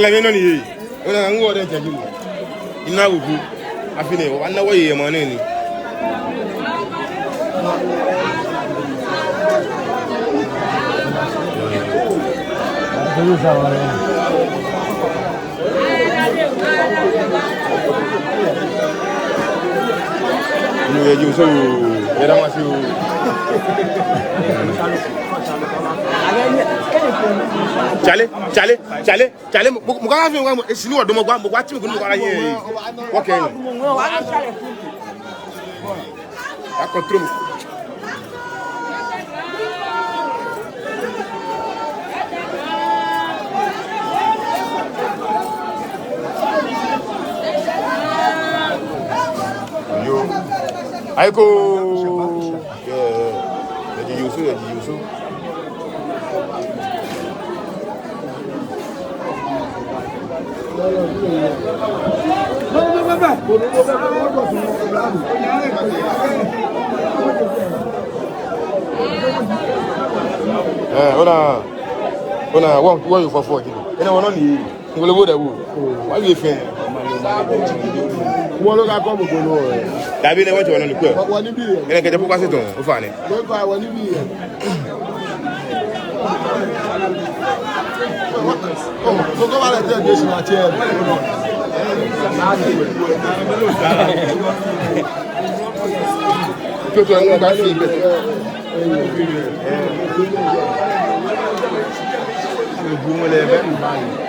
La mia non è una ancora in giù. In nago qui. A fine, vanno voi e maneni. Io giusto era ma su Chale muka fi ngam esini odo mo gba mo ti mo ara yin wo ke a control yo aiko ya yusu Ona what you for you know ni ngolo da wo why you fe wo lo ga ko mo lo da bi ne won ti won ni pe wo ni bi ene ke je po kwase ton o fa ni wo ba wo ni bi so go vale te de na che to en ga fi be Bumo le ben mali.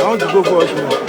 want to go for it.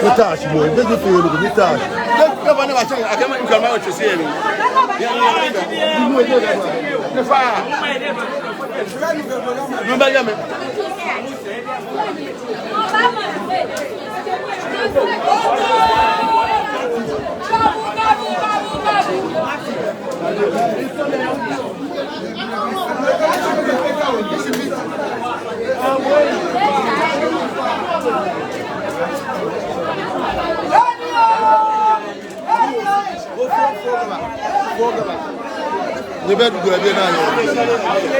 Vitash, boy. This is for you. Vitash. I can't come out to see him. The fire. The bed will be now.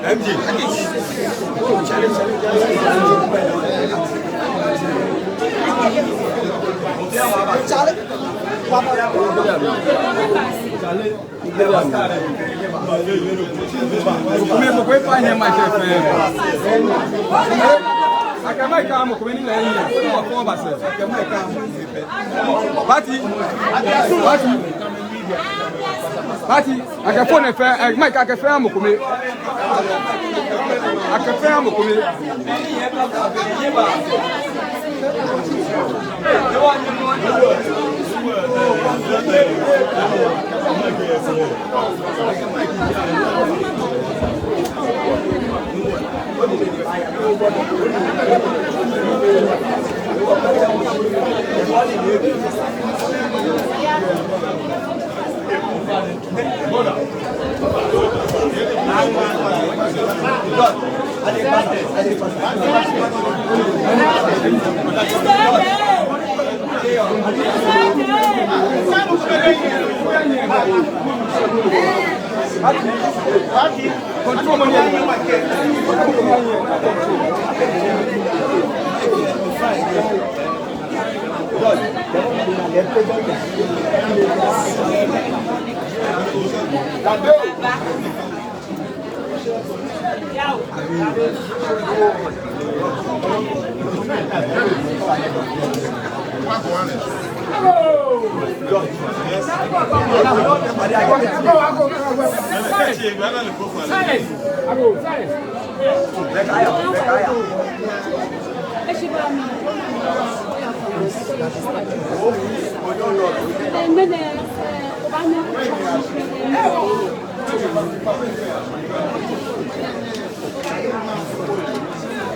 MG. Party, I can phone a fair, Mike, I can fair Mokumi. I can fair Mokumi.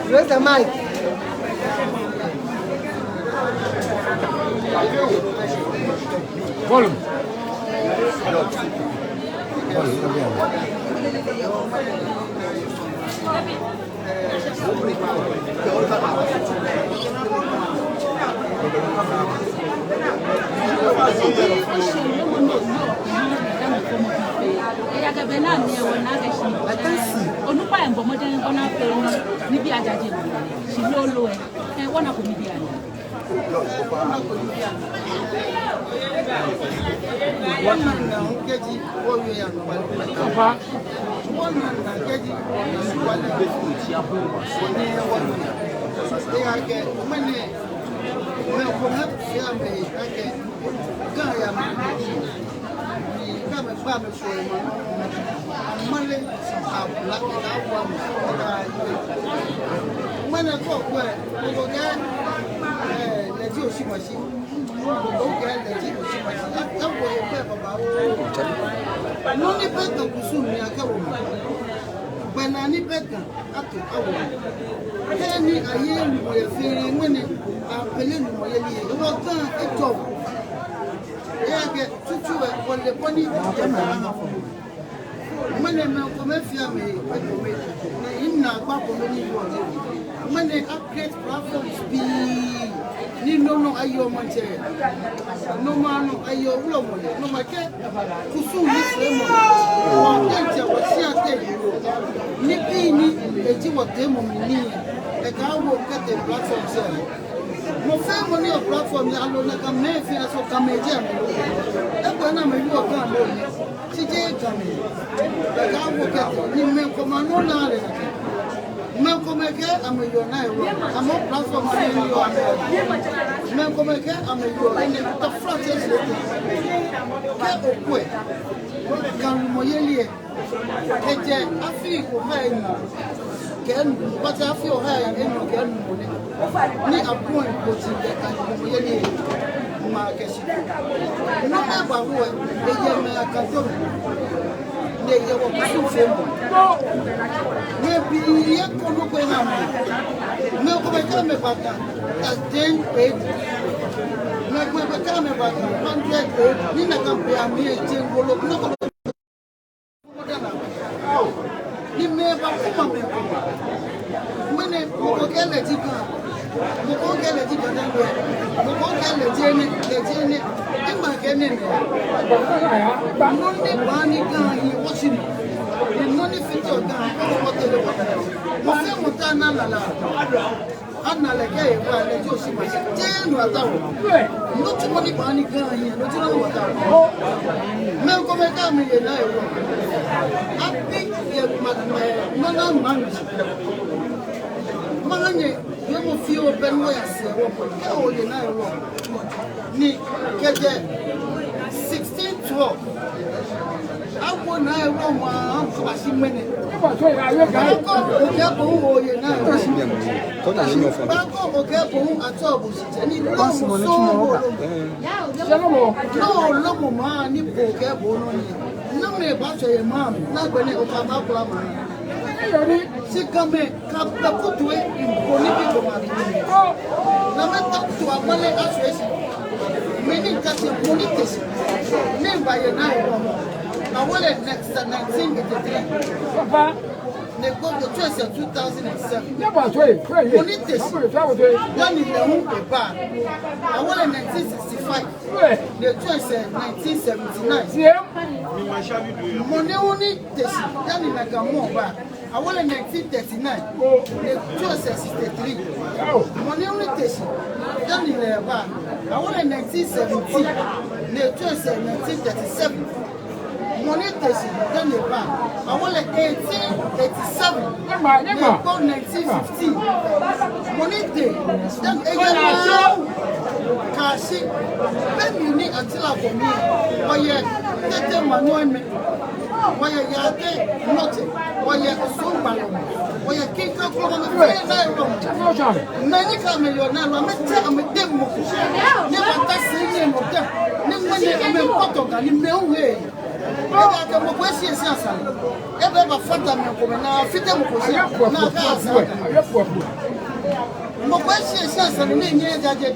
Where's the mic? Volume. Anna le gay, well, let you see my ten or not too many money going here, not to know what I'm. Malcolm, I come here. I think my money, you will feel Ben West, oh, you know, Nick, get 16-12. I want to know my minute. I want it next 1983. Papa, they go to 2007. Yeah, but wait. Done in the home bar. I want in 1965. The choice 1979. Yeah. Money only this. Done in like a more bar. I want in 1939. The choice 63. Money only this. Done in the bar. I want in 1917. The choice 1937. Money station, then the bank. I want like 1887. They go 1915. Money day. Then again, cash. Then you need until I for me. Why you take manual me? Why you yate nothing? Why you so bad? Why you kick up from the very many millionaires. I'm a demo. Never touch the name of them. Never I'm a photo and no way. Eba ke mo kwesi esiasa ebe ba fata me ko na fite mo ko na ka asa mo kwesi esiasa ni nye jaje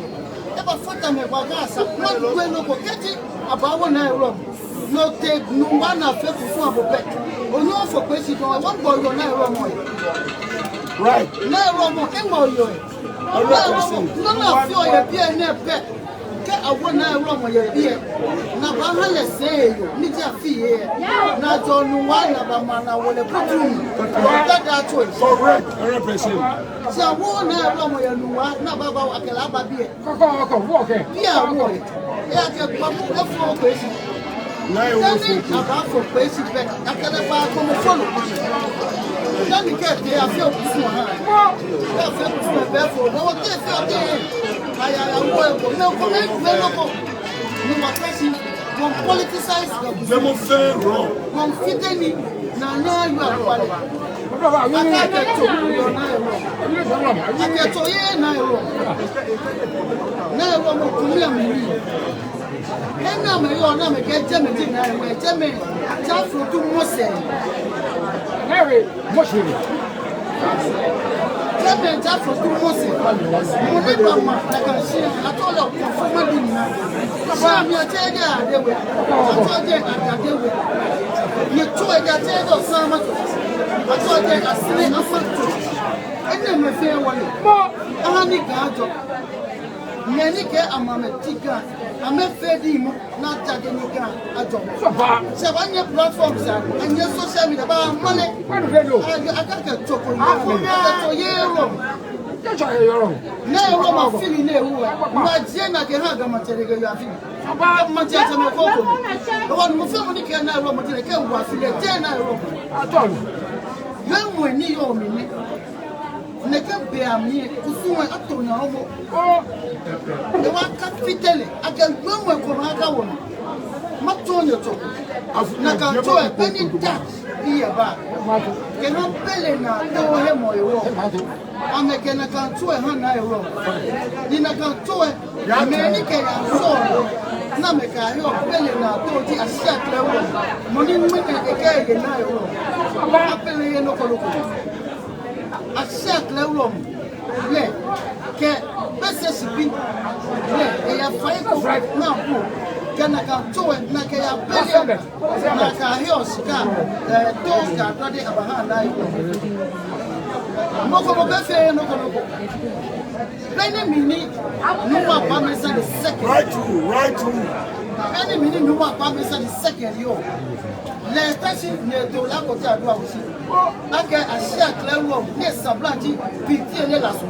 eba fata me ko ka asa mo gbe no ko keti abawo na Europe no take no one na fe ku fun abope onu ofo kwesi don won bo yo na Europe mo right na Europe mo e mo yo no na fi o ye bi e na pe I want to run with your beer. Now, I'm say you, Mr. Fee, now John one of a man, I want to put you. That choice. Correct, so I want to run with your new one, not about a calaba beer. Walk it. Yeah, walk it. Yeah, I can put question. About for question, I can about from the follow. Then you get there, I feel therefore, no one gets out there. I will no comment, no question, one politicized, no fair wrong, one fitting, now you are qualified. I get to you, I'm a fed not taking a job. So on your platforms and your social media about money, I got a chocolate. No, I'm feeling my Jenna can have a material. About my gentleman, the one who family can now roam until I can watch the Jenna. I told you. When we need your minute. Never bear me to soon up to now. The one can't fit telling. I can go with Komaka. Not to your talk. I can do a penny tax here back. Cannot pay now, no him or your I'm again a can to a hand I wrote. In a can to it, many can so. Nameka, you're paying now, don't you accept the money making again in I wrote. I'm paying no. A certain room, business be they are fighting right now. Can I come to it? Nakaya Billion, Naka Hiosika, Tonga, Brother Abahan. Moko befe no kono. Any mini no one promise the second. Right to. Any mini no one promise the second yo. Les tâches ne do la côté à droite aussi. Ake asia clairement ne sablanti pitié ne la so.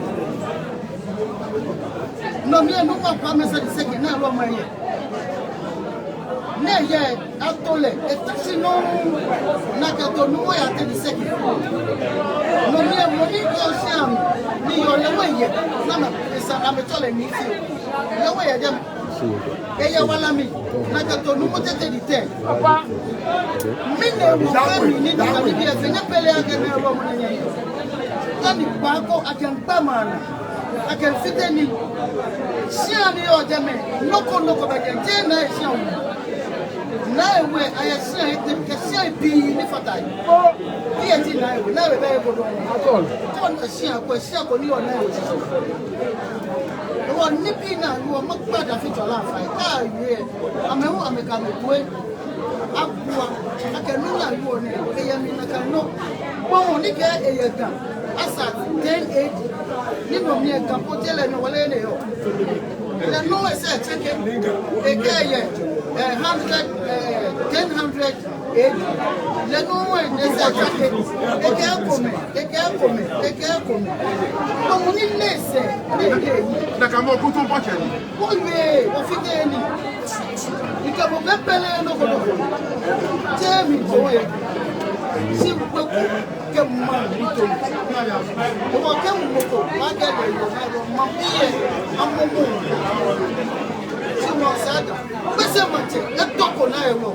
No me no one promise the second na lo maye. Ne ye atole etasi no na kato no ya te di seki no me moni ko siam ni yo le weye na ma esa na me tole ni ti le weye dem e ye wala mi na kato no mo tete di te papa mi ne mo fa mi ni na bi e fe ne pele ake na ro mo na ye tani pa ko akan pa mana akan fiteni siam ni o jeme noko ba je na siam na we ayasia ite kesia bi ni fatai o ti na we be go do atol ton asia ko ni ona we so o ni bi na wo makpada fi tola fa ka ye amehu ameka metwe akwa akenu na wo ne e ya mi na kan no bo ni ke e ye gan asa 10 ni no mi e gan ko tele no wale ne yo le no e se cheke e ke ye 10 le no e ne se cheke e ke come como ni nese na kama kutu mpache ni oye o fiteni ikabo bepele no ko temi oye si buku ke ma bito o ke mu ko ma ke de yo na ro ma biye amumu si mo sada pese mate e toko na ewo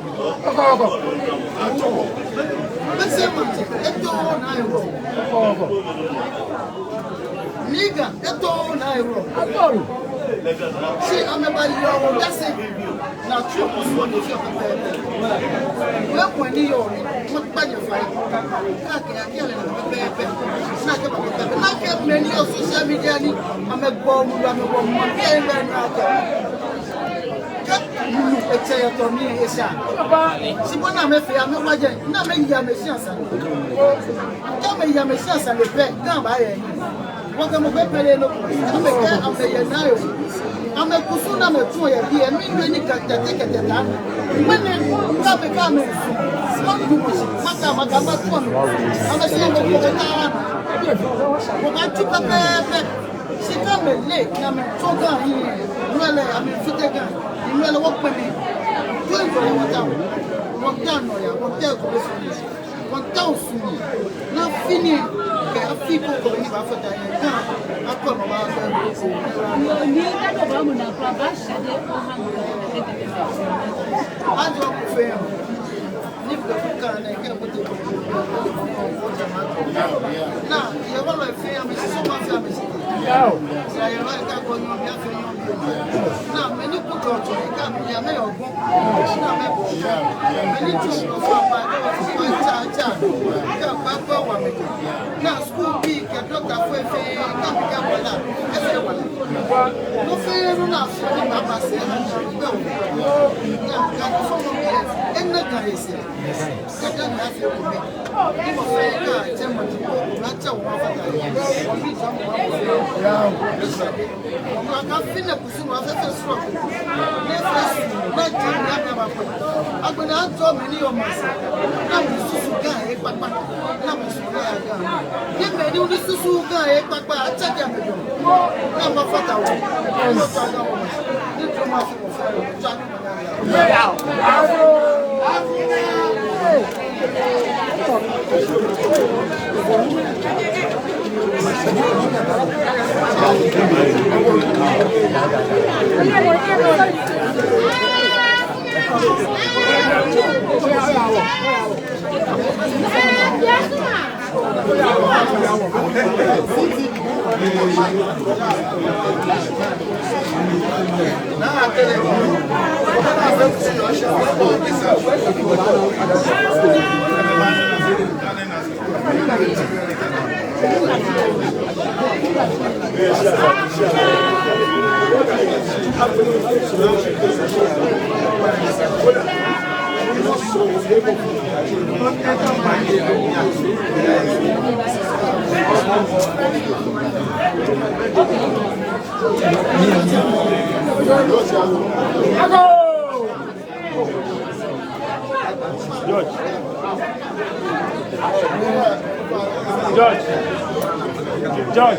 pese mate e toko na ewo Niga, eto na euro. Adoro. Si amebali yo dase na tro so ni fi opete. We ko ni yo ni, mo pa je fa. Ka ke akele na pepe. Na ke ba pepe. Na ke me ni o social media ni amegbo mu mo bi e be na ata. Mulu ete yo to mi esa. Baba, si bona me fe ame waje, na me ya me si asa. Ka me ya me si asa le pe, kan ba ye. Wọ́n kẹ́ mo fẹ́ pẹ̀lẹ́ ló amẹ̀kẹ́ amẹ̀yẹ náà yòó amẹ̀kùsùn náà mẹ̀tún ọ̀yẹ̀ bí ẹ̀mí ìlú ẹni kẹ̀tẹ̀kẹ̀tẹ̀ lánàá mẹ́ni káàbẹ̀ káàmẹ̀ ẹ̀sùn wọ́n dùbò maka bá tún ọ̀nà amẹ̀sí ẹ̀mẹ̀ kó o náà mo bá tú pẹ́pẹ́pẹ́ sí káàmẹ̀ lé ní amẹ̀ tó gàn yín inú ẹlẹ́ amẹ̀ fídẹ́ gàn inú ẹlẹ́ wọ́n pẹ̀ mí tó ìjọba wọ́n dá ọ̀nà wọ́n dá ẹ̀kọ́ wọ́n dá òsùn náà fíní ke afipo ko ni ba fata ye kan akọ mo ba fe ko yo ni ka do ba mo na kwa ba shade o ha mo ajo ku fe ni ko ka na ke mo te na ye wa lo fe am so ma fe am si yo sa ye wa ka ko no bi afi no na me ni ku to to ka mi ya me ogun na me bo me ni ti so fa pa ko cha ka pa ko wa me na school bi ke doctor fo fe ka mi ka wala e fe wala no fe no na so ni baba se ha gbe o na ka fo mo bi e na ka ese ka da na fe ko me ni mo fe ka je mo ti ko na cha wo fa ta o bi so mo ya o ka fina kusu mo fe fe so ne fe na ti na ka ba ko agbena to mi ni o ma se na mi susu ga e papa na mi susu ga ga ni me ni uni susu ga e papa achaja me do na ma fata wo mo fa ga wo ni to ma fi mo fa cha ya George.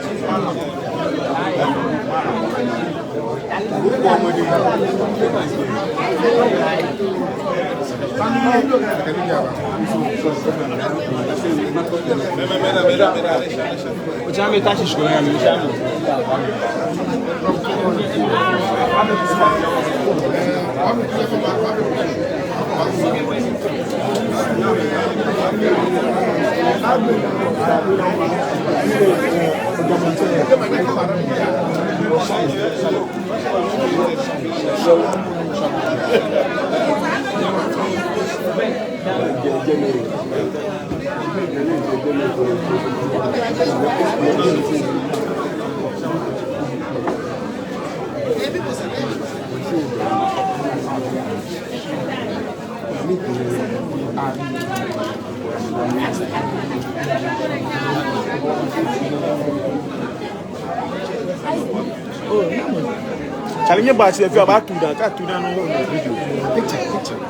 Challenge about if you about to that no video. Picture.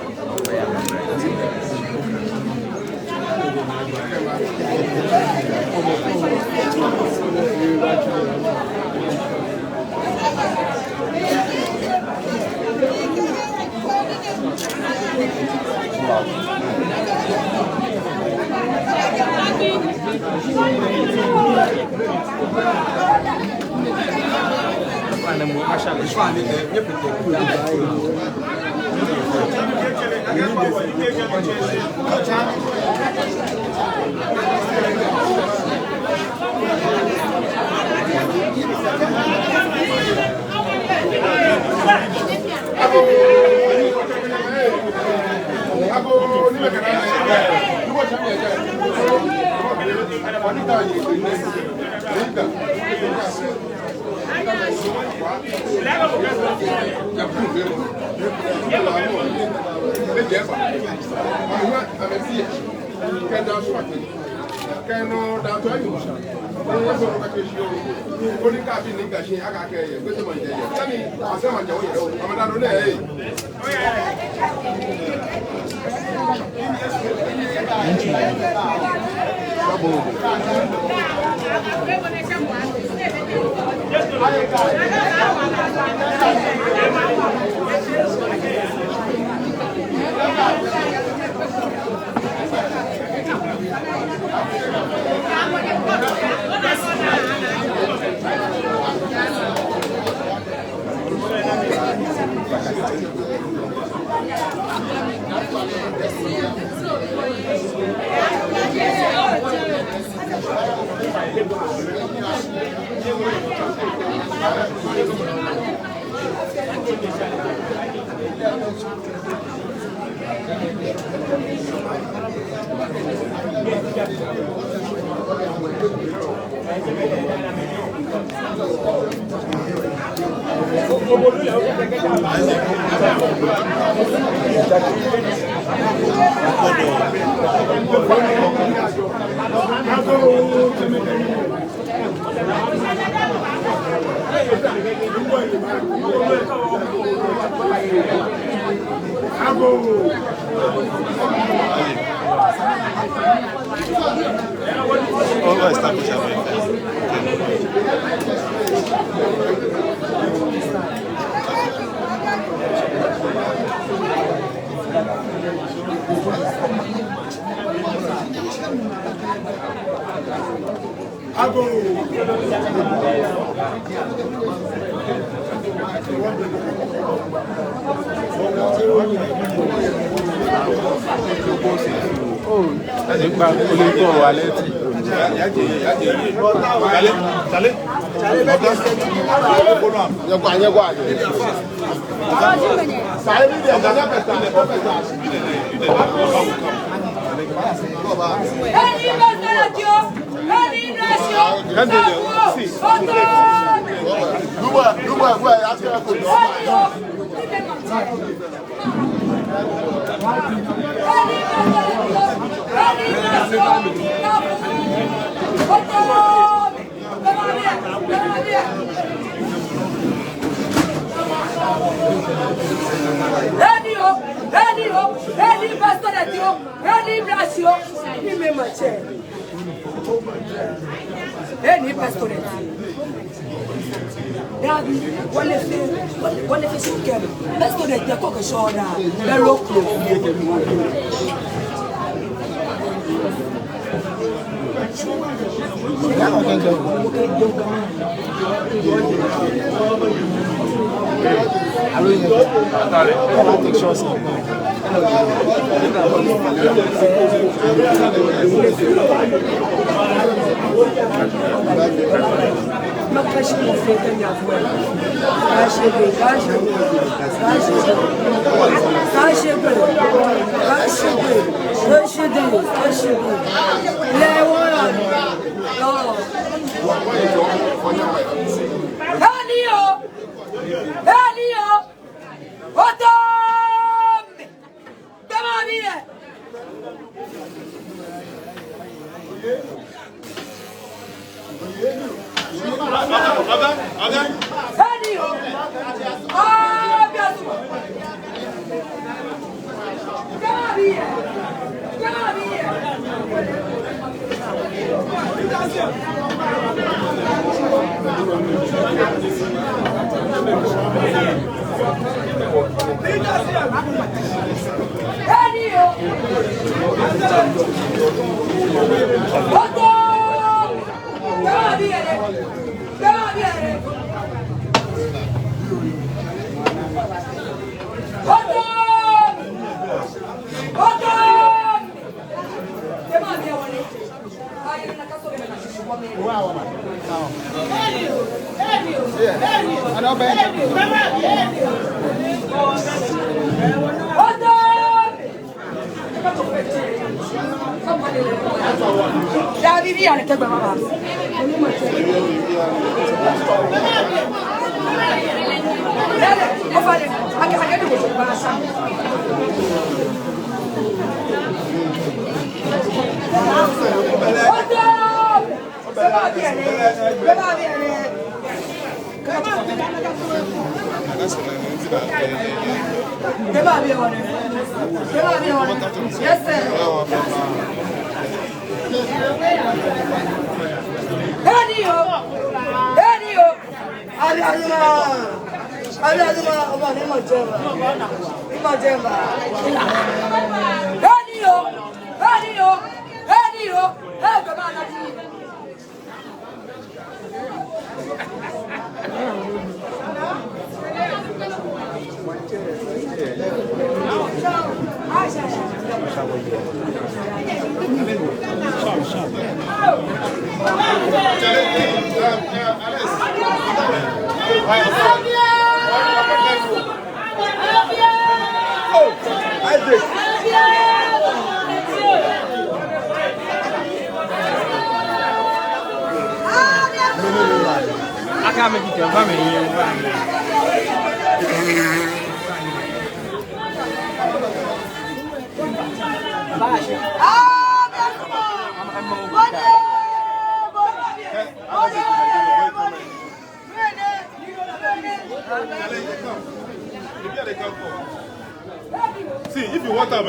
See, if you want them,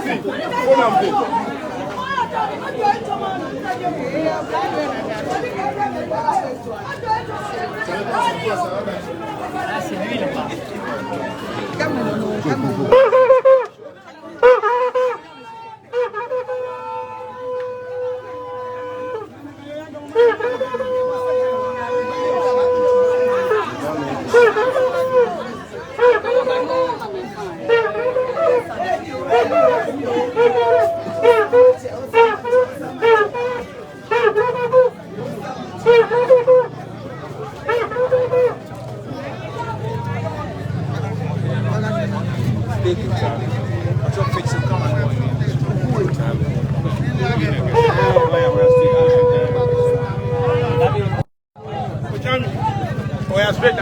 see, hold on, go. C'est lui là-bas. Oh, yeah, straight.